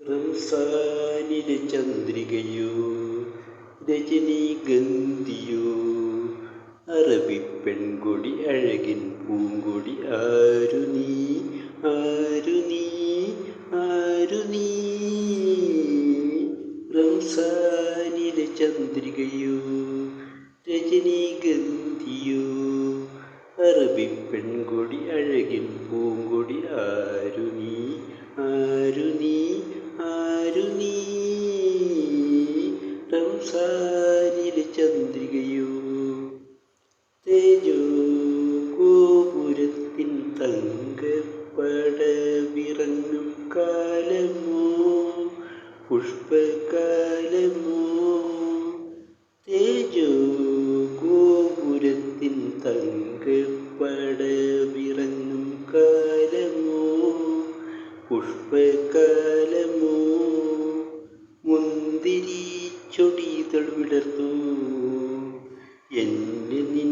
റംസാനിലെ ചന്ദ്രികയോ രജനീഗന്ധിയോ അറബി പെൺകൊടി അഴകിൻ പൂങ്കൊടി ആരു നീ ആരു നീ ആരു നീ റംസാനിലെ ചന്ദ്രികയോ രജനീഗന്ധിയോ അറബി പെൺകൊടി അഴകിൻ പൂങ്കൊടി ആരു നീ ആരു നീ ആരു നീ റംസാനിലെ ചന്ദ്രികയോ തേജോ ഗോപുരത്തിൻ തങ്കപ്പടവിറങ്ങും കാലമോ പുഷ്പകാലമോ തേജോ ഗോപുരത്തിൻ തങ്കപ്പടവിറങ്ങും കാലമോ പുഷ്പകാലമോ മുന്തിരി ചൊടികൾ വിടർന്നു എന്നെ നിൻ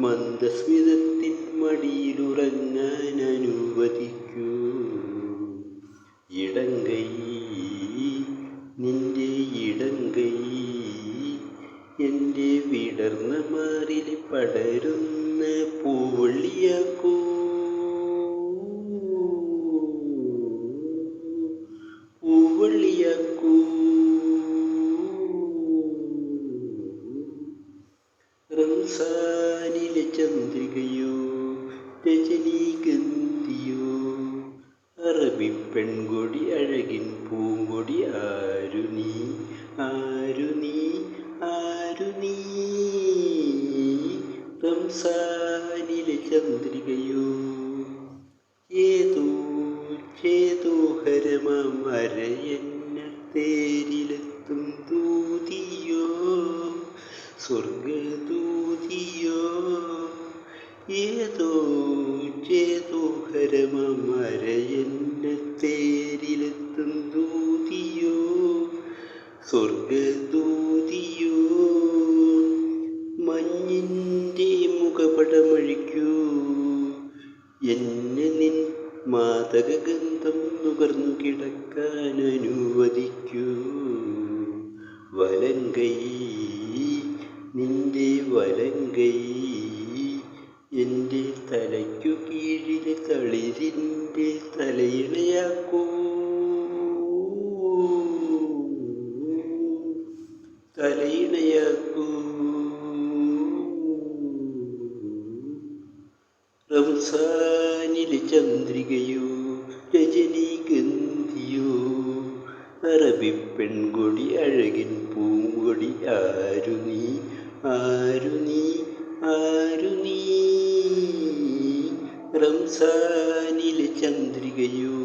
മന്ദസ്മിതത്തിൻ മടിയിലുറങ്ങാൻ അനുവദിക്കൂ ഇടങ്കൈ നിന്റെ ഇടങ്കൈ എൻ്റെ വിടർന്ന മാറിൽ പടരുന്ന പൂവള്ളിയാക്കൂ പൂവള്ളിയാക്കൂ റംസാനിലെ ചന്ദ്രികയോ രജനീഗന്ധിയോ അറബി പെൺകൊടി അഴകിൻ പൂങ്കൊടി ആരു നീ ആരു നീ ആരു നീ റംസാനിലെ ചന്ദ്രികയോ ഏതോ ചേതോഹരമാം അരയന്ന തേരിലെത്തും ദൂതിയോ സ്വർഗദൂതിയോ ഏതോ ചേതോഹരമാം അരയന്ന തേരിലെത്തും ദൂതിയോ സ്വർഗദൂതിയോ മഞ്ഞിൻ്റെ മുഖപടമഴിക്കൂ എന്നെ നിൻ മാതകഗന്ധം നുകർന്നു കിടക്കാൻ അനുവദിക്കൂ വലങ്കൈ നിന്റെ വലങ്കൈ എൻ്റെ തലയ്ക്കു കീഴിലെ തളിരിൻ്റെ തലയിണയാക്കൂ തലയിണയാക്കൂ റംസാനിലെ ചന്ദ്രികയോ രജനീഗന്ധിയോ അറബി പെൺകൊടി അഴകിൻ പൂങ്കൊടി ആരു നീ ആരു നീ ആരു നീ റംസാനിലെ ചന്ദ്രികയോ